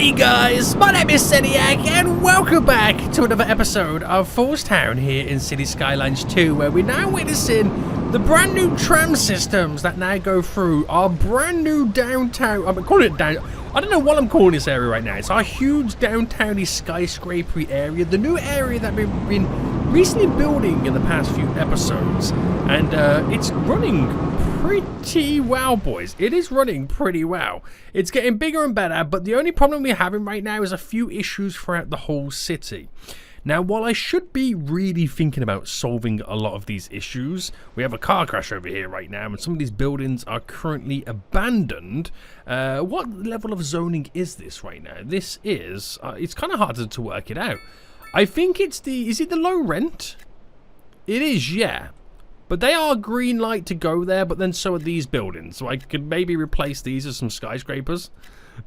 Hey guys, my name is Seniac and welcome back to another episode of FoolsTown here in City Skylines 2, where we're now witnessing the brand new tram systems that now go through our brand new downtown. I'm calling it down. I don't know what I'm calling this area right now. It's our huge downtowny skyscrapery area, the new area that we've been recently building in the past few episodes, and it's running pretty well, boys. It is running pretty well. It's getting bigger and better, but the only problem we're having right now is a few issues throughout the whole city. Now, while I should be really thinking about solving a lot of these issues, we have a car crash over here right now, and some of these buildings are currently abandoned. What level of zoning is this right now? This is, it's kind of hard to work it out. I think it's is it the low rent? It is, yeah. But they are green light to go there, but then so are these buildings. So I could maybe replace these as some skyscrapers.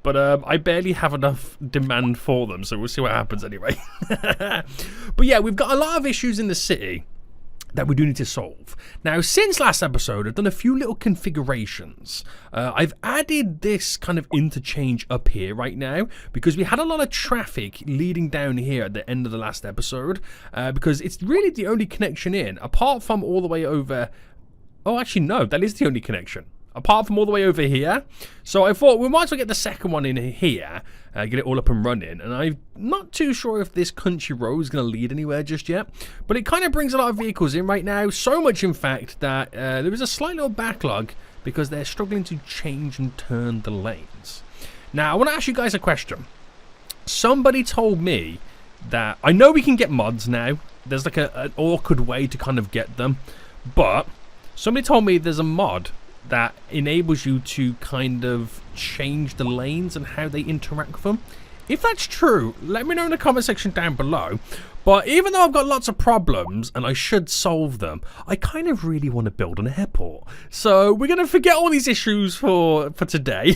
But I barely have enough demand for them, so we'll see what happens anyway. But yeah, we've got a lot of issues in the city that we do need to solve. Now, since last episode, I've done a few little configurations. I've added this kind of interchange up here right now because we had a lot of traffic leading down here at the end of the last episode, because it's really the only connection in, apart from all the way over. Oh, actually, no, that is the only connection. Apart from all the way over here. So I thought we might as well get the second one in here, get it all up and running. And I'm not too sure if this country road is going to lead anywhere just yet, but it kind of brings a lot of vehicles in right now. So much, in fact, that there is a slight little backlog because they're struggling to change and turn the lanes. Now, I want to ask you guys a question. Somebody told me that I know we can get mods now. There's like an awkward way to kind of get them, but somebody told me there's a mod that enables you to kind of change the lanes and how they interact with them. If that's true, let me know in the comment section down below. But even though I've got lots of problems and I should solve them, I kind of really want to build an airport. So we're going to forget all these issues for today.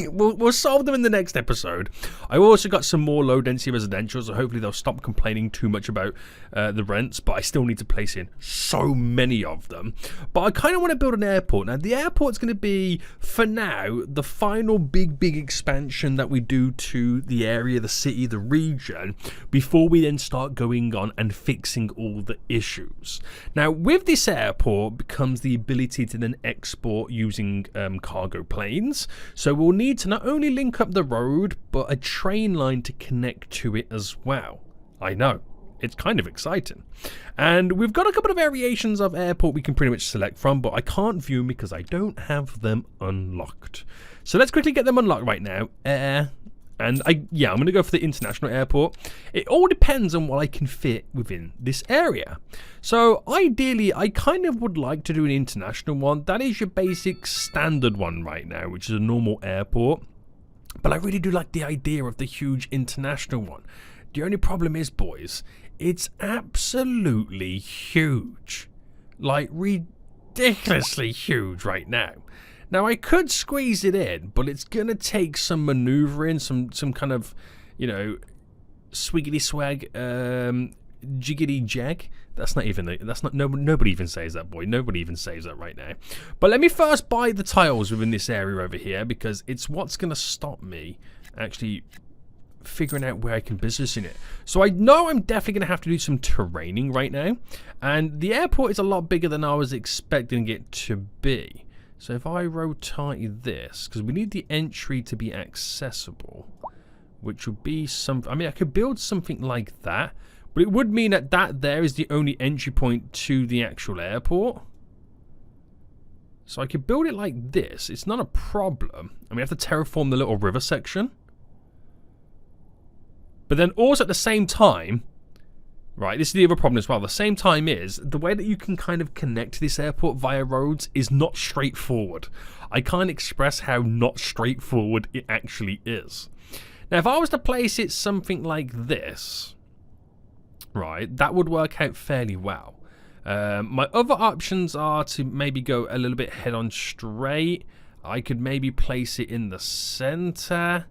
we'll solve them in the next episode. I also got some more low density residential, so hopefully they'll stop complaining too much about the rents, but I still need to place in so many of them. But I kind of want to build an airport. Now, the airport's going to be, for now, the final big expansion that we do to the area, the city, the region, before we then start going on and fixing all the issues. Now, with this airport becomes the ability to then export using cargo planes. So we'll need to not only link up the road, but a train line to connect to it as well. I know, it's kind of exciting. And we've got a couple of variations of airport we can pretty much select from, but I can't view them because I don't have them unlocked. So let's quickly get them unlocked right now. And I'm going to go for the international airport. It all depends on what I can fit within this area. So ideally, I kind of would like to do an international one. That is your basic standard one right now, which is a normal airport. But I really do like the idea of the huge international one. The only problem is, boys, it's absolutely huge. Like ridiculously huge right now. Now, I could squeeze it in, but it's going to take some maneuvering, some kind of, you know, swiggity swag, jiggity jag. That's not even, nobody even says that, boy. Nobody even says that right now. But let me first buy the tiles within this area over here, because it's what's going to stop me actually figuring out where I can position it. So I know I'm definitely going to have to do some terraining right now. And the airport is a lot bigger than I was expecting it to be. So if I rotate this, because we need the entry to be accessible, which would be some, I mean, I could build something like that, but it would mean that there is the only entry point to the actual airport. So I could build it like this. It's not a problem. And we have to terraform the little river section. But then also at the same time, right, this is the other problem as well. The same time is, the way that you can kind of connect to this airport via roads is not straightforward. I can't express how not straightforward it actually is. Now, if I was to place it something like this, right, that would work out fairly well. My other options are to maybe go a little bit head on straight. I could maybe place it in the center.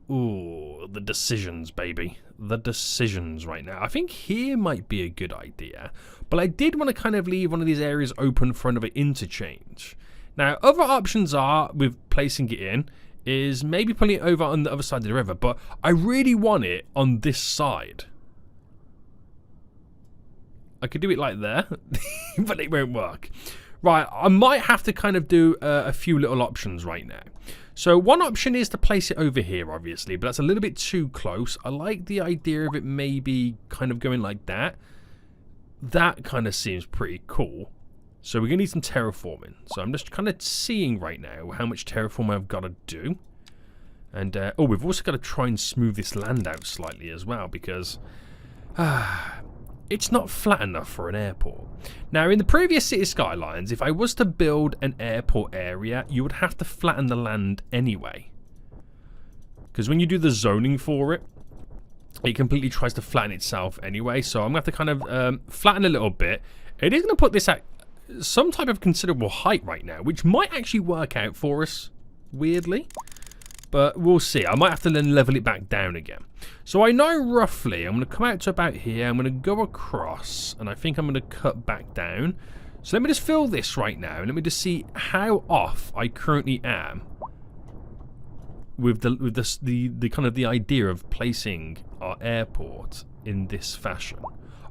Ooh, the decisions, baby. The decisions right now. I think here might be a good idea. But I did want to kind of leave one of these areas open for another interchange. Now, other options are, with placing it in, is maybe putting it over on the other side of the river, but I really want it on this side. I could do it like there, but it won't work. Right, I might have to kind of do a few little options right now. So one option is to place it over here, obviously, but that's a little bit too close. I like the idea of it maybe kind of going like that. That kind of seems pretty cool. So we're going to need some terraforming. So I'm just kind of seeing right now how much terraforming I've got to do. And, oh, we've also got to try and smooth this land out slightly as well, because it's not flat enough for an airport. Now, in the previous City Skylines, if I was to build an airport area, you would have to flatten the land anyway. Because when you do the zoning for it, it completely tries to flatten itself anyway. So I'm going to have to kind of flatten a little bit. It is going to put this at some type of considerable height right now, which might actually work out for us, weirdly. But we'll see. I might have to then level it back down again. So I know roughly, I'm going to come out to about here. I'm going to go across, and I think I'm going to cut back down. So let me just fill this right now, and let me just see how off I currently am with the kind of the idea of placing our airport in this fashion.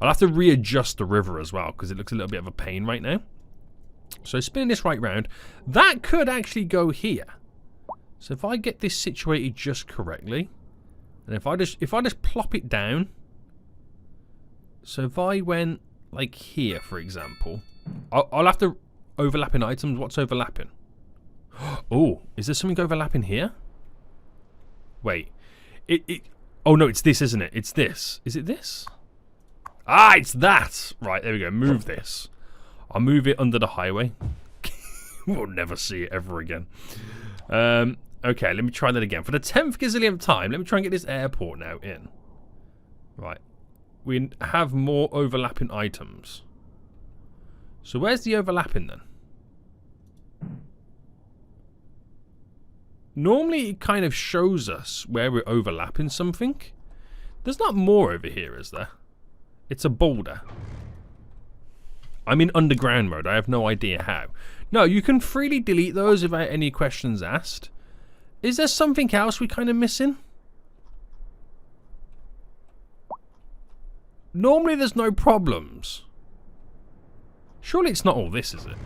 I'll have to readjust the river as well, because it looks a little bit of a pain right now. So spinning this right round, that could actually go here. So if I get this situated just correctly, and if I just plop it down, so if I went like here, for example, I'll have to overlapping items. What's overlapping? Oh, is there something overlapping here? Wait, oh no, it's this, isn't it? It's this. Is it this? Ah, it's that. Right, there we go. Move this. I'll move it under the highway. We'll never see it ever again. Okay, let me try that again. For the 10th gazillionth time, let me try and get this airport now in. Right. We have more overlapping items. So where's the overlapping then? Normally it kind of shows us where we're overlapping something. There's not more over here, is there? It's a boulder. I'm in underground mode. I have no idea how. No, you can freely delete those without any questions asked. Is there something else we're kind of missing? Normally there's no problems. Surely it's not all this, is it?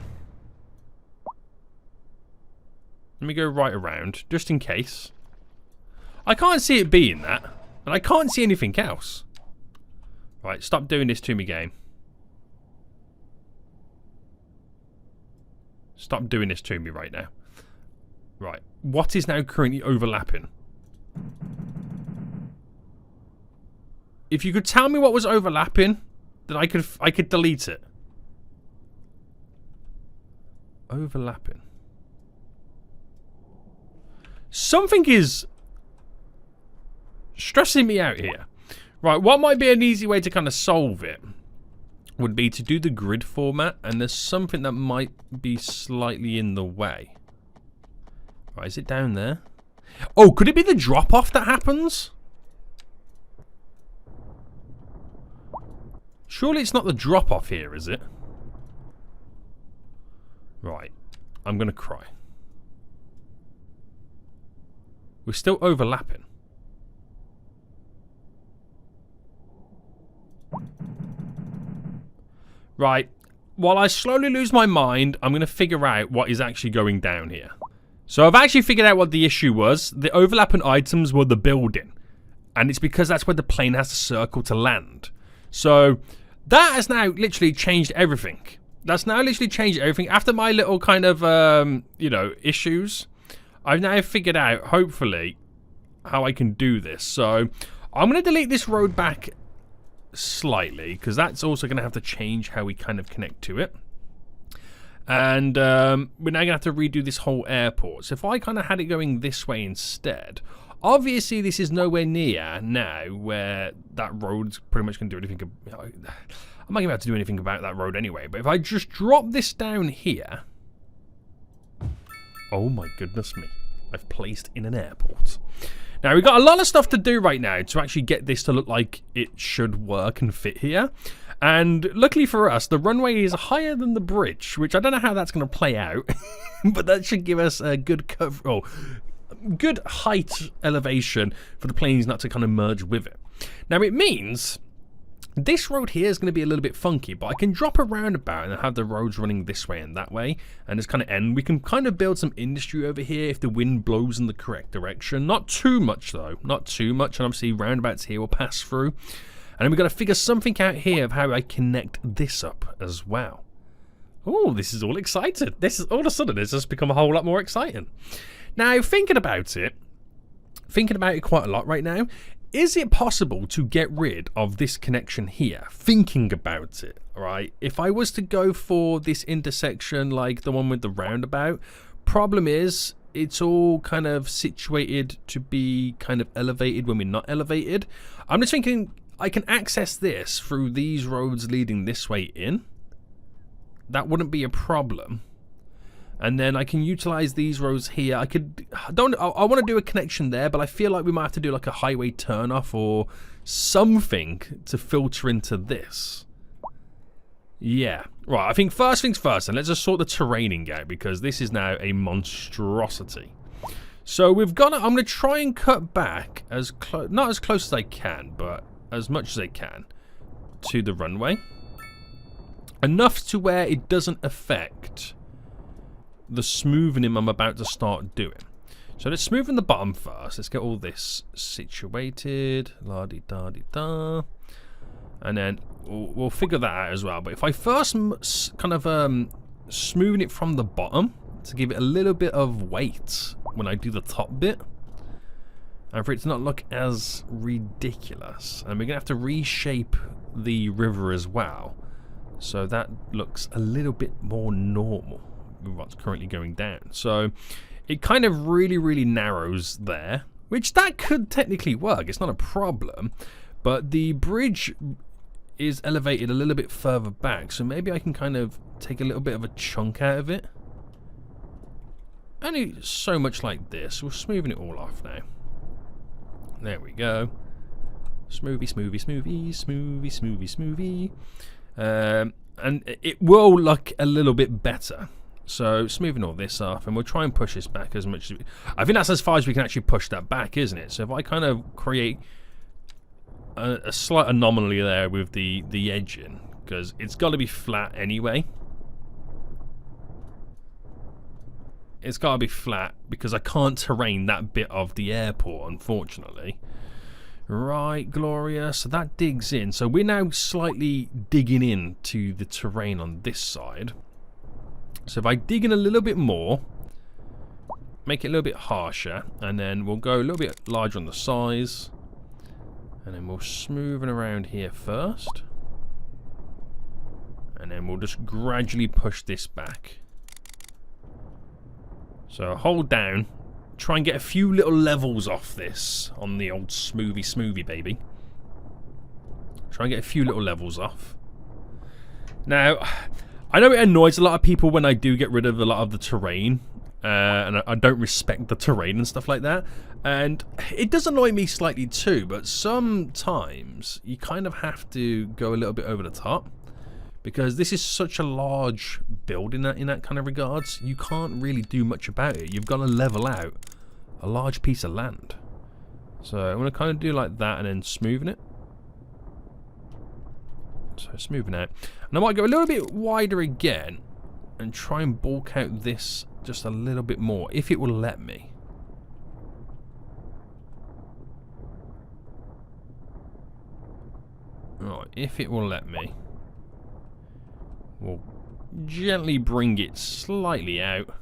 Let me go right around, just in case. I can't see it being that. And I can't see anything else. Right, stop doing this to me, game. Stop doing this to me right now. Right, what is now currently overlapping? If you could tell me what was overlapping, then I could delete it. Overlapping. Something is stressing me out here. Right, what might be an easy way to kind of solve it would be to do the grid format, and there's something that might be slightly in the way. Right, is it down there? Oh, could it be the drop-off that happens? Surely it's not the drop-off here, is it? Right, I'm gonna cry. We're still overlapping. Right, while I slowly lose my mind, I'm going to figure out what is actually going down here. So I've actually figured out what the issue was. The overlapping items were the building. And it's because that's where the plane has to circle to land. So that has now literally changed everything. That's now literally changed everything. After my little kind of, you know, issues, I've now figured out, hopefully, how I can do this. So I'm going to delete this road back slightly, because that's also going to have to change how we kind of connect to it. And we're now going to have to redo this whole airport. So if I kind of had it going this way instead, obviously this is nowhere near now where that road's pretty much going to do anything. I'm not going to be able to do anything about that road anyway. But if I just drop this down here, oh my goodness me, I've placed in an airport. Now, we've got a lot of stuff to do right now to actually get this to look like it should work and fit here. And luckily for us, the runway is higher than the bridge, which I don't know how that's going to play out. But that should give us a good cover. Oh, good height elevation for the planes not to kind of merge with it. Now it means this road here is going to be a little bit funky, but I can drop a roundabout and have the roads running this way and that way, and just kind of end. We can kind of build some industry over here if the wind blows in the correct direction. Not too much though, not too much, and obviously roundabouts here will pass through. And then we've got to figure something out here of how I connect this up as well. Oh, this is all exciting. This is all of a sudden it's just become a whole lot more exciting. Now, thinking about it quite a lot right now, is it possible to get rid of this connection here? Thinking about it, right? If I was to go for this intersection like the one with the roundabout, problem is it's all kind of situated to be kind of elevated when we're not elevated. I'm just thinking I can access this through these roads leading this way in. That wouldn't be a problem. And then I can utilize these roads here. I want to do a connection there, but I feel like we might have to do like a highway turnoff or something to filter into this. Yeah. Right, I think first things first, and let's just sort the terraining out, because this is now a monstrosity. So we've got to, I'm going to try and cut back as close, not as close as I can, but as much as I can to the runway. Enough to where it doesn't affect the smoothing I'm about to start doing. So let's smoothen the bottom first. Let's get all this situated. La-di-da-di-da. And then we'll figure that out as well. But if I first kind of smoothen it from the bottom to give it a little bit of weight when I do the top bit, and for it to not look as ridiculous. And we're going to have to reshape the river as well, so that looks a little bit more normal with what's currently going down. So it kind of really narrows there, which that could technically work. It's not a problem, but the bridge is elevated a little bit further back, so maybe I can kind of take a little bit of a chunk out of it. Only so much like this. We're smoothing it all off now. There we go. Smoothie, smoothie, smoothie, smoothie, smoothie, smoothie. And it will look a little bit better. So smoothing all this off, and we'll try and push this back as much as I think that's as far as we can actually push that back, isn't it? So if I kind of create a slight anomaly there with the edging, because it's got to be flat anyway. It's got to be flat because I can't terrain that bit of the airport, unfortunately. Right, glorious. So that digs in. So we're now slightly digging into the terrain on this side. So if I dig in a little bit more, make it a little bit harsher, and then we'll go a little bit larger on the size, and then we'll smoothen around here first, and then we'll just gradually push this back. So hold down, try and get a few little levels off this on the old smoothie baby. Try and get a few little levels off. Now, I know it annoys a lot of people when I do get rid of a lot of the terrain, and I don't respect the terrain and stuff like that, and it does annoy me slightly too, but sometimes you kind of have to go a little bit over the top, because this is such a large building in that kind of regards. You can't really do much about it. You've got to level out a large piece of land. So I'm going to kind of do like that and then smoothen it. So smoothing out. And I might go a little bit wider again and try and bulk out this just a little bit more, if it will let me. Right, if it will let me. We'll gently bring it slightly out.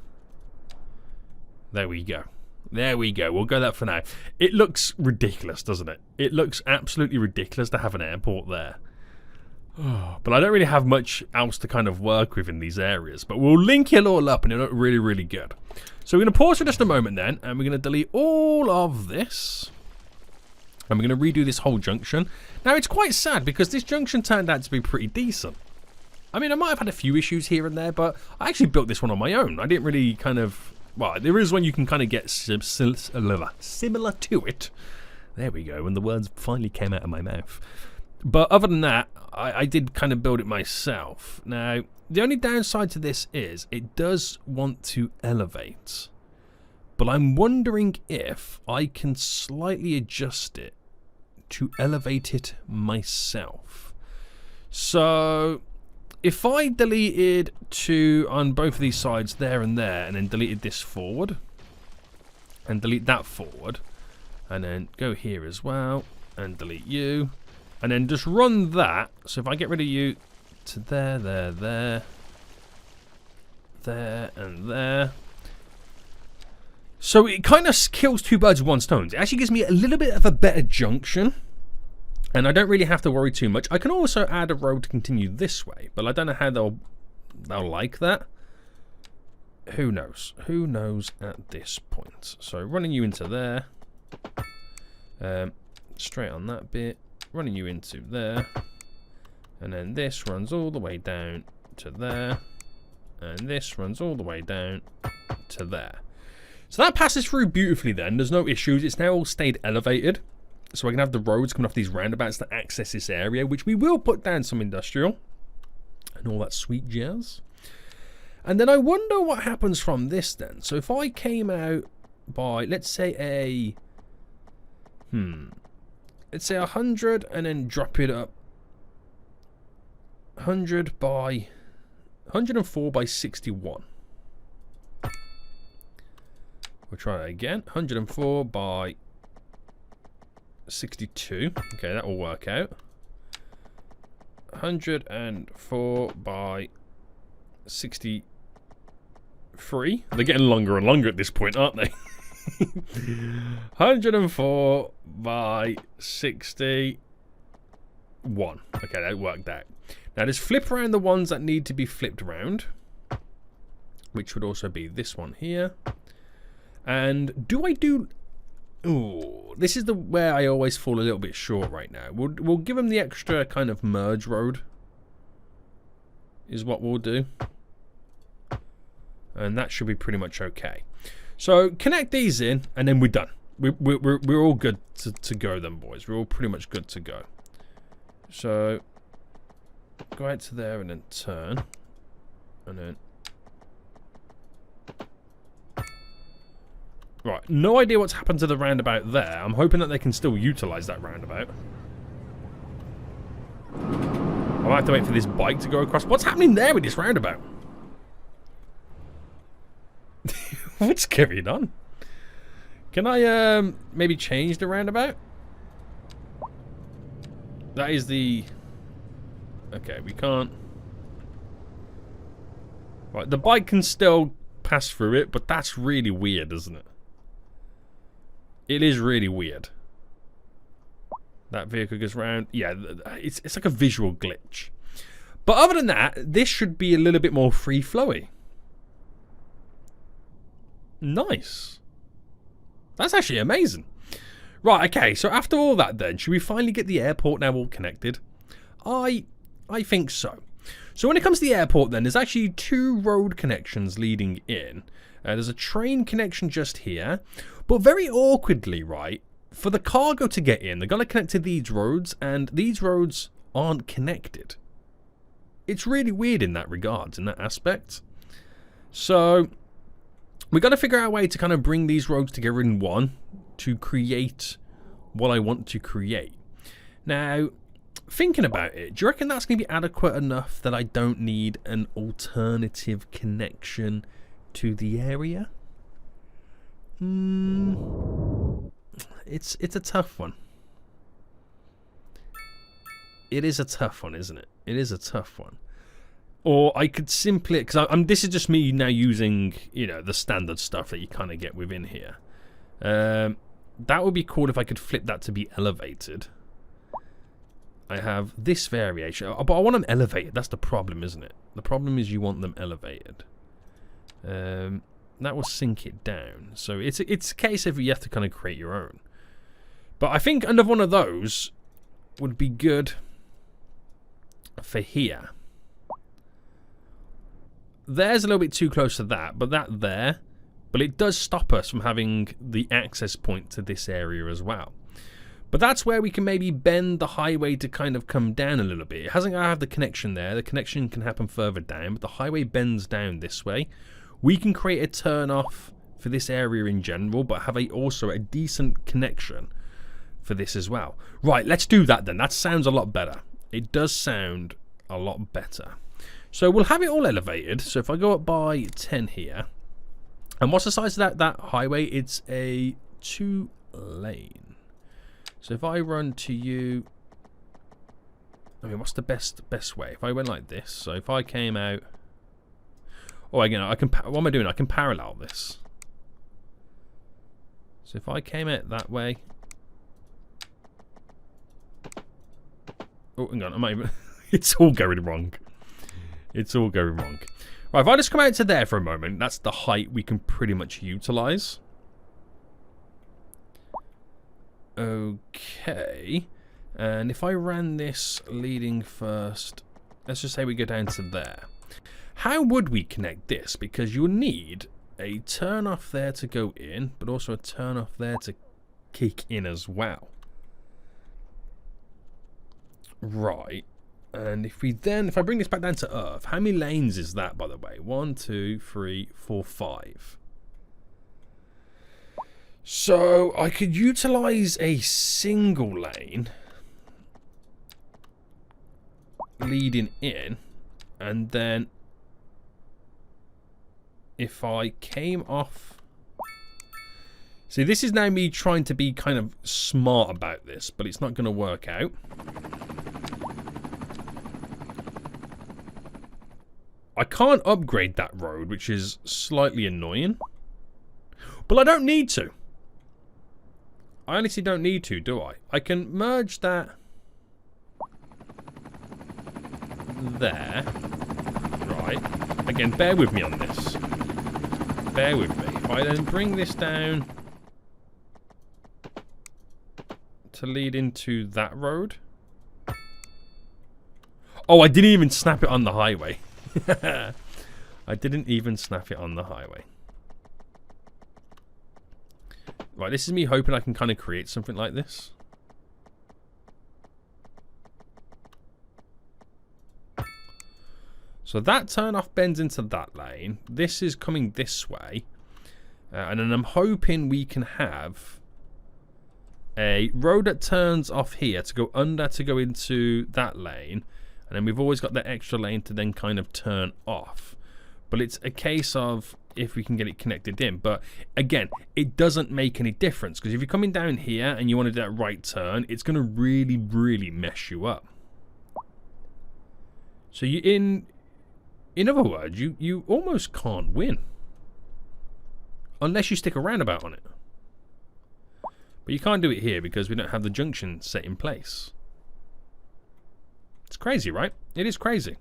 There we go. There we go. We'll go that for now. It looks ridiculous, doesn't it? It looks absolutely ridiculous to have an airport there. But I don't really have much else to kind of work with in these areas. But we'll link it all up and it'll look really good. So we're going to pause for just a moment then, and we're going to delete all of this. And we're going to redo this whole junction. Now, it's quite sad because this junction turned out to be pretty decent. I mean, I might have had a few issues here and there, but I actually built this one on my own. I didn't really kind of... Well, there is one you can kind of get similar to it. There we go, and the words finally came out of my mouth. But other than that, I did kind of build it myself. Now, the only downside to this is it does want to elevate. But I'm wondering if I can slightly adjust it to elevate it myself. So if I deleted two on both of these sides there and there, and then deleted this forward, and delete that forward, and then go here as well, and delete you, and then just run that. So if I get rid of you to there, there, there, there, and there. So it kind of kills two birds with one stone. It actually gives me a little bit of a better junction. And I don't really have to worry too much. I can also add a road to continue this way. But I don't know how they'll like that. Who knows? Who knows at this point? So running you into there. Straight on that bit. Running you into there. And then this runs all the way down to there. And this runs all the way down to there. So that passes through beautifully then. There's no issues. It's now all stayed elevated. So I can have the roads coming off these roundabouts to access this area, which we will put down some industrial and all that sweet jazz. And then I wonder what happens from this then. So if I came out by, let's say let's say 100 and then drop it up 100 by 104 by 61. We'll try that again. 104 by 62. Okay, that will work out. 104 by 63. They're getting longer and longer at this point, aren't they? 104 by 61. Okay, that worked out. Now just flip around the ones that need to be flipped around, which would also be this one here. And do I do... Ooh, this is where I always fall a little bit short right now. We'll give them the extra kind of merge road. Is what we'll do. And that should be pretty much okay. So connect these in, and then we're done. We're all good to go then, boys. We're all pretty much good to go. So go out to there and then turn. And then... Right, no idea what's happened to the roundabout there. I'm hoping that they can still utilise that roundabout. I'll have to wait for this bike to go across. What's happening there with this roundabout? What's carrying on? Can I maybe change the roundabout? That is the... Okay, we can't... Right, the bike can still pass through it, but that's really weird, isn't it? It is really weird. That vehicle goes round. Yeah, it's like a visual glitch. But other than that, this should be a little bit more free-flowy. Nice. That's actually amazing. Right, okay, so after all that then, should we finally get the airport now all connected? I think so. So when it comes to the airport then, there's actually two road connections leading in. There's a train connection just here. But very awkwardly, right, for the cargo to get in, they're going to connect to these roads, and these roads aren't connected. It's really weird in that regard, in that aspect. So we've got to figure out a way to kind of bring these roads together in one to create what I want to create. Now, thinking about it, do you reckon that's going to be adequate enough that I don't need an alternative connection to the area? It's a tough one. It is a tough one, isn't it? It is a tough one. Or I could simply, because this is just me now using, you know, the standard stuff that you kind of get within here. That would be cool if I could flip that to be elevated. I have this variation, but I want them elevated. That's the problem, isn't it? The problem is you want them elevated. That will sink it down. So it's a case of you have to kind of create your own. But I think another one of those would be good for here. There's a little bit too close to that, but that there. But it does stop us from having the access point to this area as well. But that's where we can maybe bend the highway to kind of come down a little bit. It hasn't got to have the connection there. The connection can happen further down, but the highway bends down this way. We can create a turn off for this area in general, but have also a decent connection for this as well. Right, let's do that then. That sounds a lot better. It does sound a lot better. So we'll have it all elevated. So if I go up by 10 here, and what's the size of that highway? It's a 2-lane. So if I run to you, I mean, what's the best way? If I went like this, so if I came out, oh, again, I can. What am I doing? I can parallel this. So if I came out that way, oh, hang on, I might even. It's all going wrong. It's all going wrong. Right, if I just come out to there for a moment, that's the height we can pretty much utilize. Okay. And if I ran this leading first, let's just say we go down to there. How would we connect this? Because you'll need a turn off there to go in, but also a turn off there to kick in as well. Right. And if I bring this back down to Earth, how many lanes is that, by the way? 1, 2, 3, 4, 5. So I could utilize a single lane leading in, and then if I came off, see, this is now me trying to be kind of smart about this, but it's not going to work out. I can't upgrade that road, which is slightly annoying, but I don't need to. I honestly don't need to, do I? I can merge that there. Right. Again, bear with me on this. Bear with me. If I then bring this down to lead into that road. Oh, I didn't even snap it on the highway. I didn't even snap it on the highway. Right, this is me hoping I can kind of create something like this. So that turn-off bends into that lane. This is coming this way. And then I'm hoping we can have a road that turns off here to go under to go into that lane. And then we've always got that extra lane to then kind of turn off. But it's a case of if we can get it connected in. But again, it doesn't make any difference, because if you're coming down here and you want to do that right turn, it's going to really, really mess you up. So you in other words, you almost can't win unless you stick a roundabout on it. But you can't do it here because we don't have the junction set in place. It's crazy, right? It is crazy.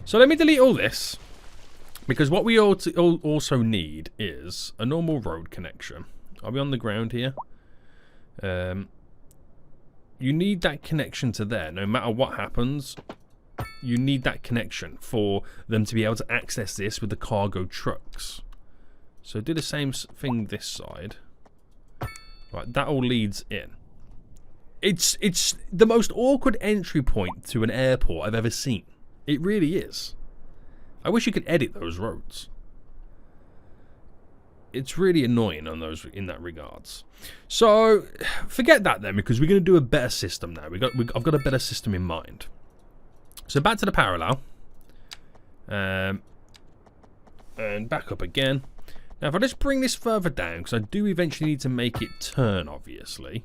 So let me delete all this, because what we also need is a normal road connection. Are we on the ground here? You need that connection to there. No matter what happens, you need that connection for them to be able to access this with the cargo trucks. So do the same thing this side. Right, that all leads in. It's the most awkward entry point to an airport I've ever seen. It really is. I wish you could edit those roads. It's really annoying on those in that regards. So forget that then, because we're going to do a better system now. I've got a better system in mind. So back to the parallel, and back up again. Now if I just bring this further down, because I do eventually need to make it turn, obviously.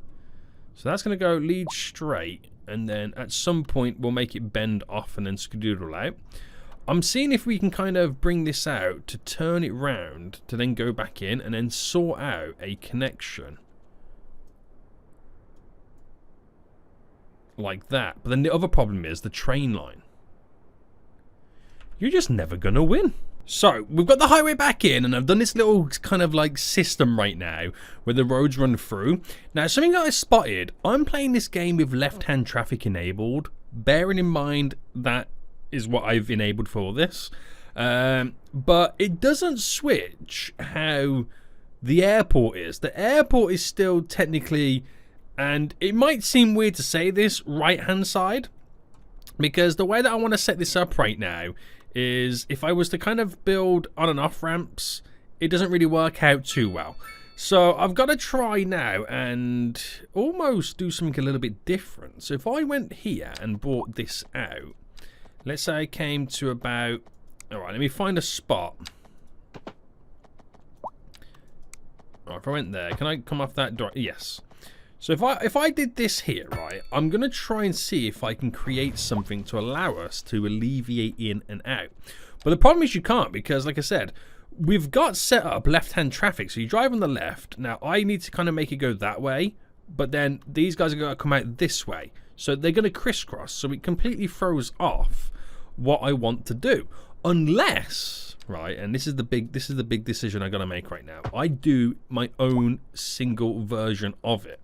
So that's going to go lead straight, and then at some point we'll make it bend off and then skedoodle out. I'm seeing if we can kind of bring this out to turn it round to then go back in and then sort out a connection like that. But then the other problem is the train line. You're just never going to win. So we've got the highway back in, and I've done this little kind of like system right now where the roads run through. Now something that I spotted, I'm playing this game with left-hand traffic enabled, bearing in mind that is what I've enabled for this. But it doesn't switch how the airport is. The airport is still technically, and it might seem weird to say this, right-hand side, because the way that I want to set this up right now is if I was to kind of build on and off ramps, it doesn't really work out too well. So I've got to try now and almost do something a little bit different. So if I went here and brought this out, let's say I came to about, all right, let me find a spot. All right, if I went there, can I come off that door? Yes. So if I did this here, right, I'm going to try and see if I can create something to allow us to alleviate in and out. But the problem is you can't, because like I said, we've got set up left-hand traffic. So you drive on the left. Now I need to kind of make it go that way, but then these guys are going to come out this way. So they're going to crisscross. So it completely throws off what I want to do. Unless, right, and this is the big decision I got to make right now. I do my own single version of it.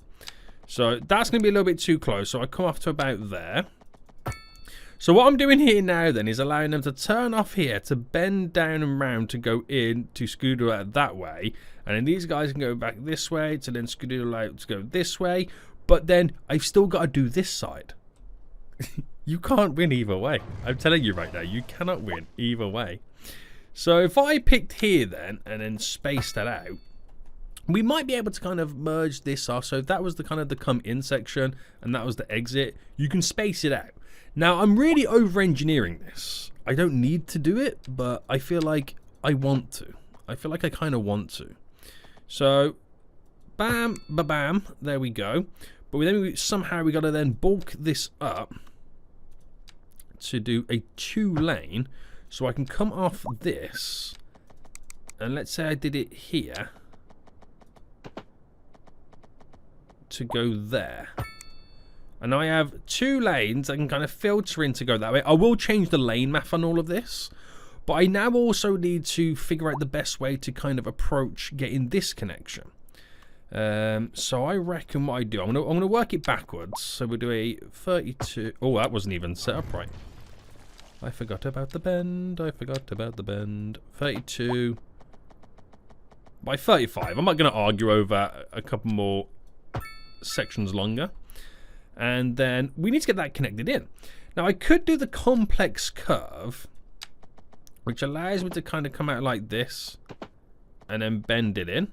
So that's going to be a little bit too close. So I come off to about there. So what I'm doing here now then is allowing them to turn off here to bend down and round to go in to Scudo out that way. And then these guys can go back this way to then Scudo out to go this way. But then I've still got to do this side. You can't win either way. I'm telling you right now, you cannot win either way. So if I picked here then and then spaced that out, we might be able to kind of merge this off. So if that was the kind of the come in section and that was the exit, you can space it out. Now I'm really over engineering this. I don't need to do it, but I feel like I want to. I feel like I kind of want to. So bam, ba-bam, there we go. But then somehow we got to then bulk this up to do a 2-lane. So I can come off this, and let's say I did it here to go there. And I have 2 lanes I can kind of filter in to go that way. I will change the lane map on all of this, but I now also need to figure out the best way to kind of approach getting this connection. So I reckon what I do, I'm gonna work it backwards. So we'll do a 32. Oh, that wasn't even set up right. I forgot about the bend. I forgot about the bend. 32 by 35. I'm not going to argue over a couple more sections longer. And then we need to get that connected in. Now I could do the complex curve, which allows me to kind of come out like this and then bend it in.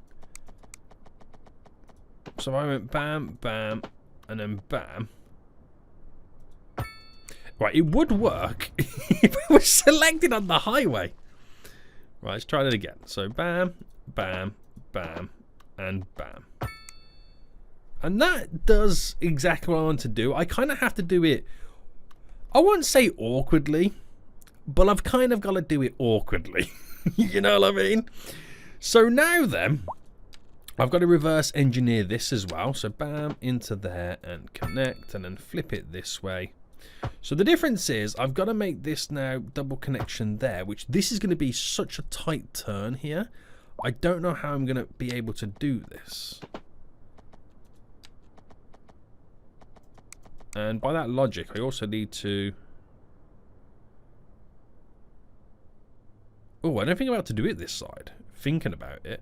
So I went bam, bam, and then bam. Right, it would work if it was selected on the highway. Right, let's try that again. So bam, bam, bam, and bam. And that does exactly what I want to do. I kind of have to do it, I won't say awkwardly, but I've kind of got to do it awkwardly. You know what I mean? So now then, I've got to reverse engineer this as well. So bam, into there and connect and then flip it this way. So the difference is I've got to make this now double connection there, which this is going to be such a tight turn here. I don't know how I'm going to be able to do this. And by that logic, I also need to... Oh, I don't think I'm about to do it this side. Thinking about it.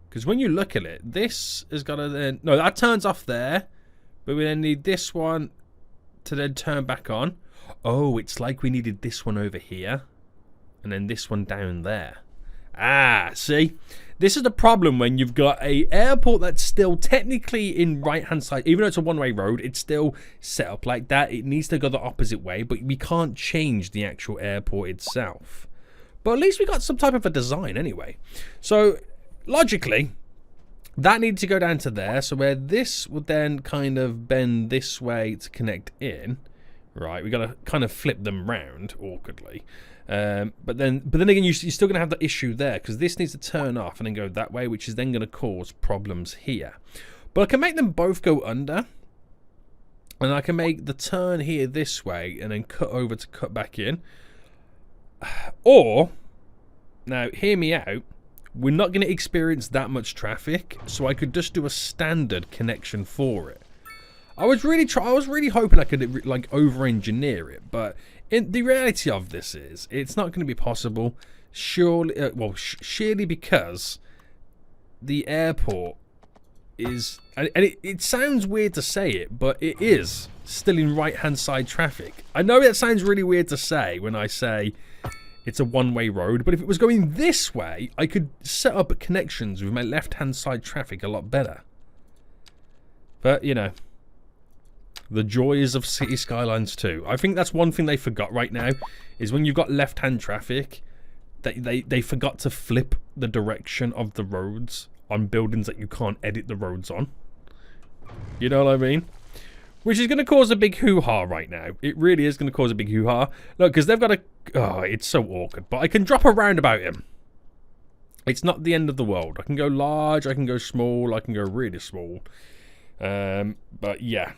Because when you look at it, this has got to then... No, that turns off there. But we then need this one to then turn back on. Oh, it's like we needed this one over here. And then this one down there. Ah, see? This is the problem when you've got a airport that's still technically in right-hand side. Even though it's a one-way road, it's still set up like that. It needs to go the opposite way, but we can't change the actual airport itself. But at least we got some type of a design anyway. So, logically, that needs to go down to there. So where this would then kind of bend this way to connect in. Right, we got to kind of flip them round awkwardly. But then again, you're still going to have the issue there because this needs to turn off and then go that way, which is then going to cause problems here. But I can make them both go under, and I can make the turn here this way and then cut over to cut back in. Or, now hear me out, we're not going to experience that much traffic, so I could just do a standard connection for it. I was really hoping I could like over-engineer it, but the reality of this is it's not going to be possible. Surely, surely because the airport is, and it sounds weird to say it, but it is still in right-hand side traffic. I know that sounds really weird to say when I say it's a one-way road. But if it was going this way, I could set up connections with my left-hand side traffic a lot better. But, you know, the joys of City Skylines 2. I think that's one thing they forgot right now, is when you've got left-hand traffic, they forgot to flip the direction of the roads on buildings that you can't edit the roads on. You know what I mean? Which is going to cause a big hoo-ha right now. It really is going to cause a big hoo-ha. Look, because they've got a... Oh, it's so awkward. But I can drop a roundabout him. It's not the end of the world. I can go large, I can go small, I can go really small. But yeah,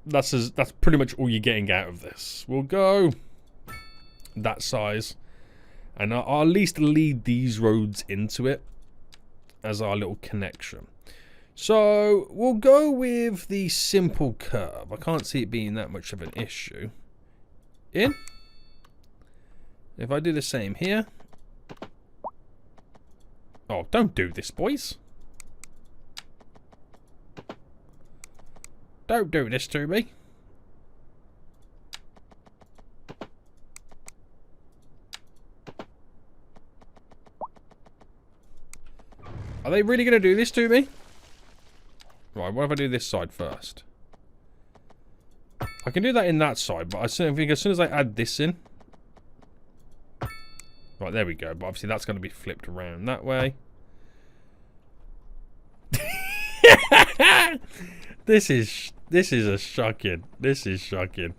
that's pretty much all you're getting out of this. We'll go that size. And I'll at least lead these roads into it as our little connection. So, we'll go with the simple curve. I can't see it being that much of an issue. In. If I do the same here. Oh, don't do this, boys. Don't do this to me. Are they really going to do this to me? Right, what if I do this side first? I can do that in that side, but I think as soon as I add this in... Right, there we go. But obviously that's going to be flipped around that way. This is a shocking. This is shocking.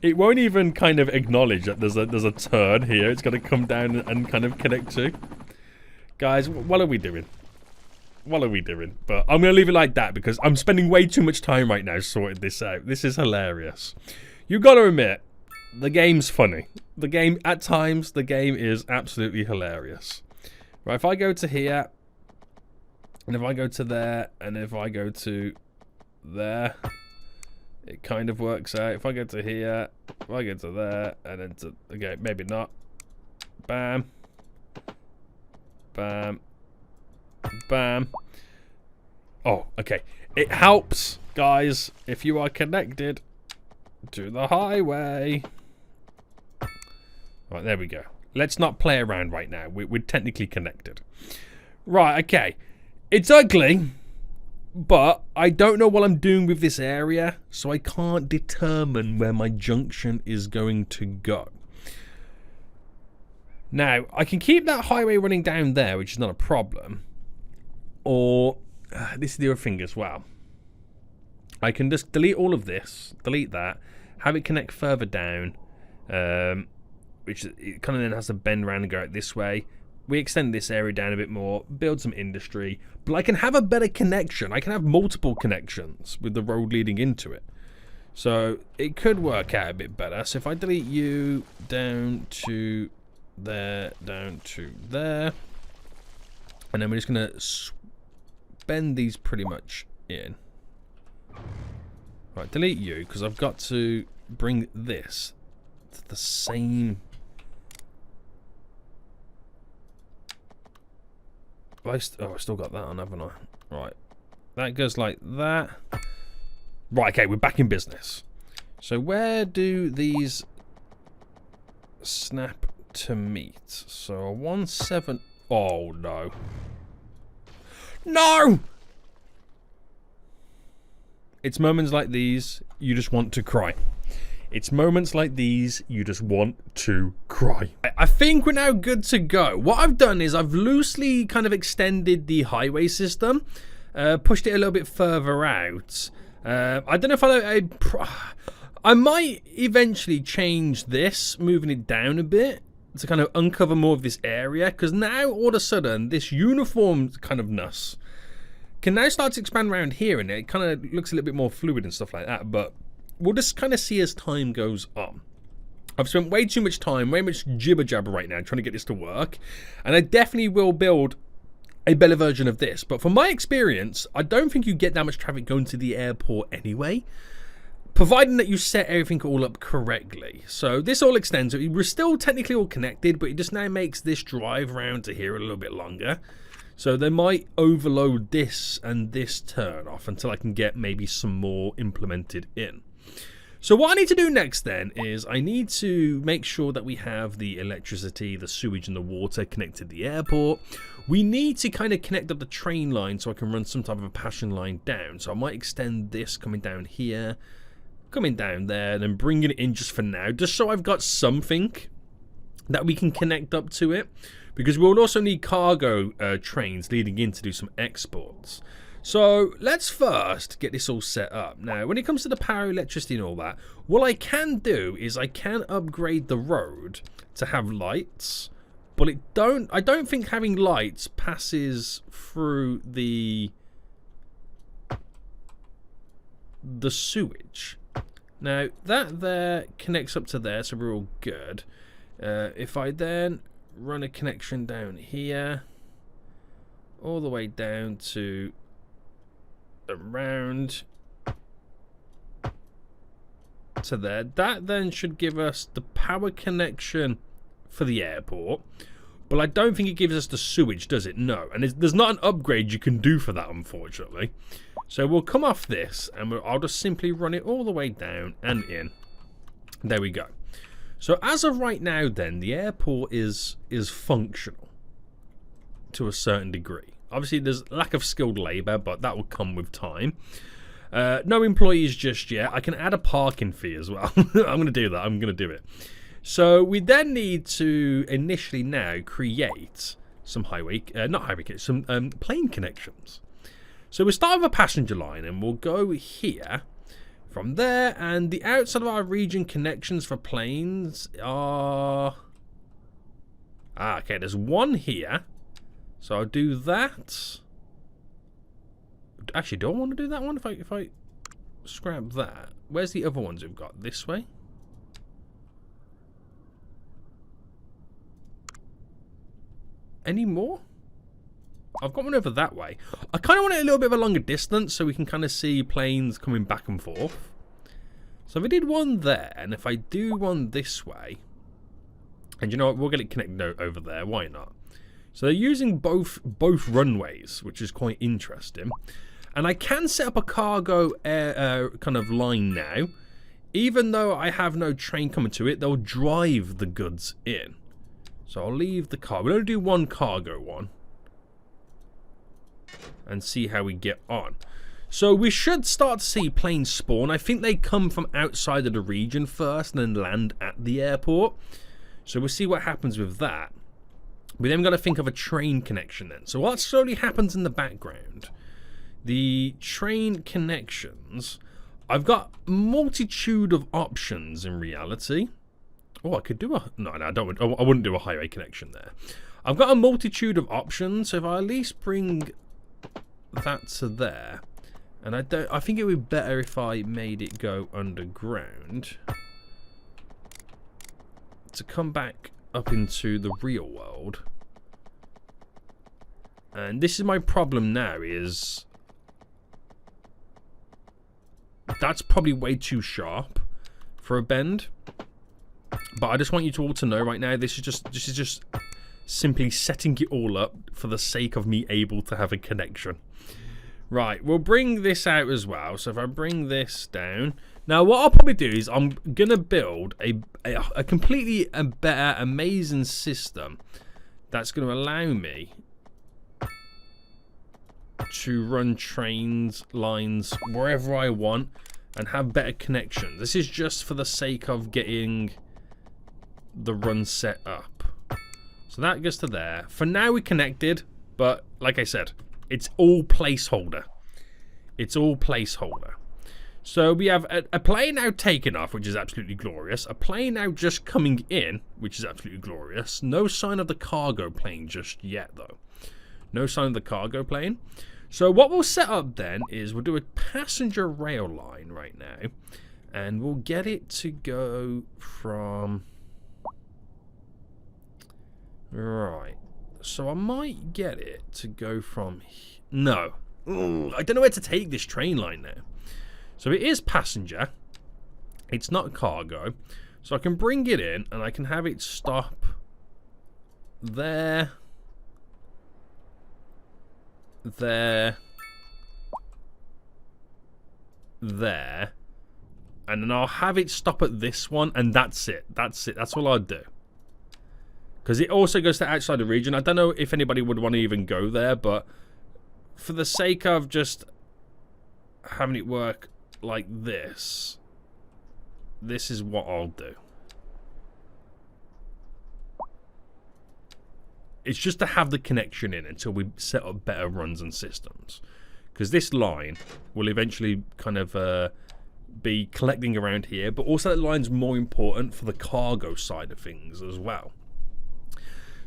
It won't even kind of acknowledge that there's a turn here. It's going to come down and kind of connect to. Guys, what are we doing? What are we doing? But I'm going to leave it like that because I'm spending way too much time right now sorting this out. This is hilarious. You got to admit, the game's funny. The game, at times, the game is absolutely hilarious. Right, if I go to here, and if I go to there, and if I go to there, it kind of works out. If I go to here, if I go to there, and then to, okay, maybe not. Bam. Bam. Bam. Oh, okay. It helps, guys, if you are connected to the highway. Right, there we go. Let's not play around right now. We're technically connected. Right, okay. It's ugly, but I don't know what I'm doing with this area, so I can't determine where my junction is going to go. Now, I can keep that highway running down there, which is not a problem. Or, this is the other thing as well. I can just delete all of this, delete that, have it connect further down, which it kind of then has to bend around and go out this way. We extend this area down a bit more, build some industry, but I can have a better connection. I can have multiple connections with the road leading into it. So, it could work out a bit better. So, if I delete you down to there, down to there, and then we're just going to bend these pretty much in. Right, delete you, because I've got to bring this to the same... Oh, I still got that on, haven't I? Right. That goes like that. Right, okay, we're back in business. So where do these snap to meet? So a 1-7... Oh, no. No! It's moments like these you just want to cry. It's moments like these you just want to cry. I think we're now good to go. What I've done is I've loosely kind of extended the highway system, pushed it a little bit further out. I don't know if I might eventually change this, moving it down a bit to kind of uncover more of this area, because now all of a sudden this uniform kind of ness can now start to expand around here, and it kind of looks a little bit more fluid and stuff like that. But we'll just kind of see as time goes on. I've spent way too much time, way much jibber jabber right now trying to get this to work, and I definitely will build a better version of this. But from my experience, I don't think you get that much traffic going to the airport anyway, providing that you set everything all up correctly. So this all extends. We're still technically all connected, but it just now makes this drive around to here a little bit longer. So they might overload this and this turn off until I can get maybe some more implemented in. So what I need to do next then is I need to make sure that we have the electricity, the sewage and the water connected to the airport. We need to kind of connect up the train line so I can run some type of a passenger line down. So I might extend this coming down here, coming down there, and then bringing it in just for now, just so I've got something that we can connect up to it, because we'll also need cargo trains leading in to do some exports. So let's first get this all set up. Now, when it comes to the power, electricity and all that, what I can do is I can upgrade the road to have lights, but I don't think having lights passes through the sewage. Now, that there connects up to there, so we're all good. If I then run a connection down here, all the way down to around to there, that then should give us the power connection for the airport. But I don't think it gives us the sewage, does it? No. And there's not an upgrade you can do for that, unfortunately. So we'll come off this, and I'll just simply run it all the way down and in. There we go. So as of right now then, the airport is functional to a certain degree. Obviously there's lack of skilled labour, but that will come with time. No employees just yet. I can add a parking fee as well. I'm going to do that. I'm going to do it. So we then need to initially now create some some plane connections. So we'll start with a passenger line, and we'll go here. From there, and the outside of our region connections for planes are... okay, there's one here. So I'll do that. Actually, do I want to do that one? If I scrap that. Where's the other ones we've got? This way? Any more? I've got one over that way. I kind of want it a little bit of a longer distance so we can kind of see planes coming back and forth. So if I did one there, and if I do one this way, and you know what, we'll get it connected over there, why not? So they're using both runways, which is quite interesting. And I can set up a cargo kind of line now. Even though I have no train coming to it, they'll drive the goods in. So I'll leave the car. We'll only do one cargo one. And see how we get on. So we should start to see planes spawn. I think they come from outside of the region first and then land at the airport. So we'll see what happens with that. We then got to think of a train connection then. So what slowly happens in the background, the train connections, I've got multitude of options in reality. Oh, I could do a... No, I wouldn't do a highway connection there. I've got a multitude of options. So if I at least bring that to there, and I think it would be better if I made it go underground to come back up into the real world. And this is my problem now, is that's probably way too sharp for a bend. But I just want you to all to know right now, this is just simply setting it all up for the sake of me able to have a connection. Right, we'll bring this out as well. So if I bring this down. Now what I'll probably do is I'm going to build a completely better, amazing system that's going to allow me to run trains, lines, wherever I want and have better connections. This is just for the sake of getting the run set up. So that goes to there. For now we're connected, but like I said, it's all placeholder. It's all placeholder. So we have a plane now taken off, which is absolutely glorious. A plane now just coming in, which is absolutely glorious. No sign of the cargo plane just yet, though. No sign of the cargo plane. So what we'll set up then is we'll do a passenger rail line right now. And we'll get it to go from... Right. So I might get it to go from... No. Ooh, I don't know where to take this train line now. So it is passenger. It's not cargo. So I can bring it in and I can have it stop there. There. There. And then I'll have it stop at this one, and that's it. That's it. That's all I'll do. Because it also goes to outside the region. I don't know if anybody would want to even go there, but for the sake of just having it work like this, this is what I'll do. It's just to have the connection in until we set up better runs and systems. Because this line will eventually kind of be collecting around here, but also that line's more important for the cargo side of things as well.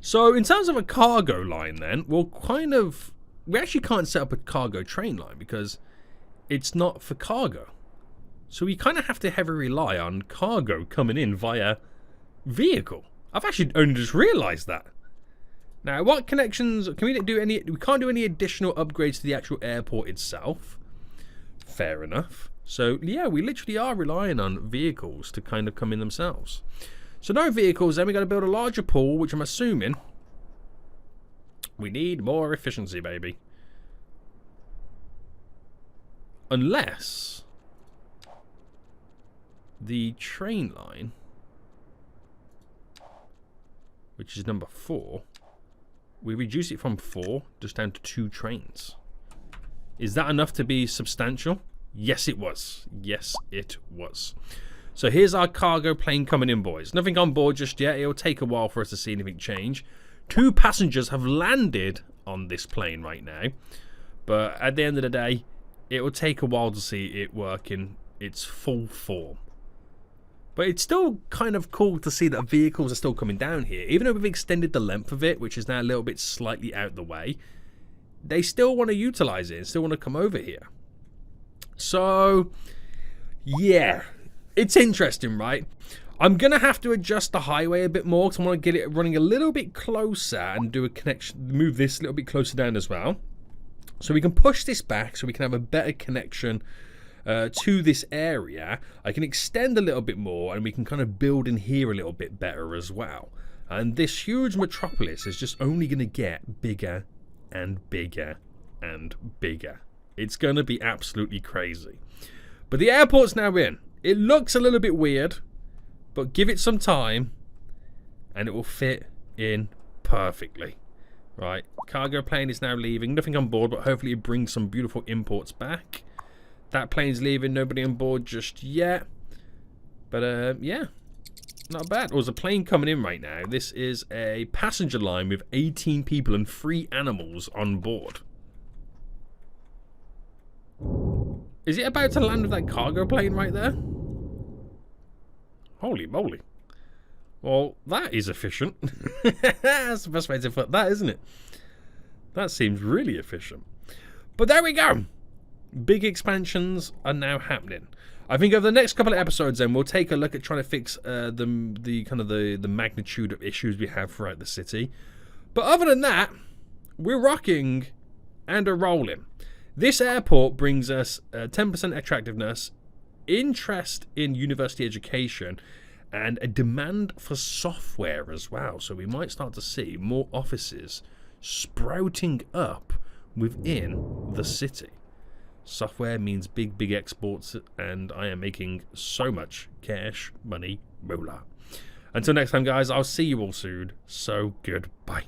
So in terms of a cargo line then, we actually can't set up a cargo train line because it's not for cargo. So we kind of have to heavily rely on cargo coming in via vehicle. I've actually only just realized that. Now, what connections can we do? We can't do any additional upgrades to the actual airport itself. Fair enough. So yeah, we literally are relying on vehicles to kind of come in themselves. So no vehicles, then we got to build a larger pool, which I'm assuming we need more efficiency, baby. Unless the train line, which is number 4, we reduce it from 4 just down to 2 trains. Is that enough to be substantial? Yes, it was. Yes, it was. So here's our cargo plane coming in, boys. Nothing on board just yet. It'll take a while for us to see anything change. 2 passengers have landed on this plane right now. But at the end of the day, it will take a while to see it work in its full form. But it's still kind of cool to see that vehicles are still coming down here. Even though we've extended the length of it, which is now a little bit slightly out the way, they still want to utilize it and still want to come over here. So, yeah, it's interesting, right? I'm going to have to adjust the highway a bit more because I want to get it running a little bit closer and do a connection, move this a little bit closer down as well. So we can push this back so we can have a better connection to this area. I can extend a little bit more and we can kind of build in here a little bit better as well. And this huge metropolis is just only going to get bigger and bigger and bigger. It's going to be absolutely crazy. But the airport's now in. It looks a little bit weird, but give it some time and it will fit in perfectly. Right, cargo plane is now leaving. Nothing on board, but hopefully it brings some beautiful imports back. That plane's leaving. Nobody on board just yet. But, yeah, not bad. There's a plane coming in right now. This is a passenger line with 18 people and 3 animals on board. Is it about to land with that cargo plane right there? Holy moly. Well, that is efficient. That's the best way to put that, isn't it? That seems really efficient. But there we go. Big expansions are now happening. I think over the next couple of episodes then we'll take a look at trying to fix the magnitude of issues we have throughout the city. But other than that, we're rocking and are rolling. This airport brings us 10% attractiveness, interest in university education, and a demand for software as well. So we might start to see more offices sprouting up within the city. Software means big, big exports, and I am making so much cash, money, moolah. Until next time, guys, I'll see you all soon. So goodbye.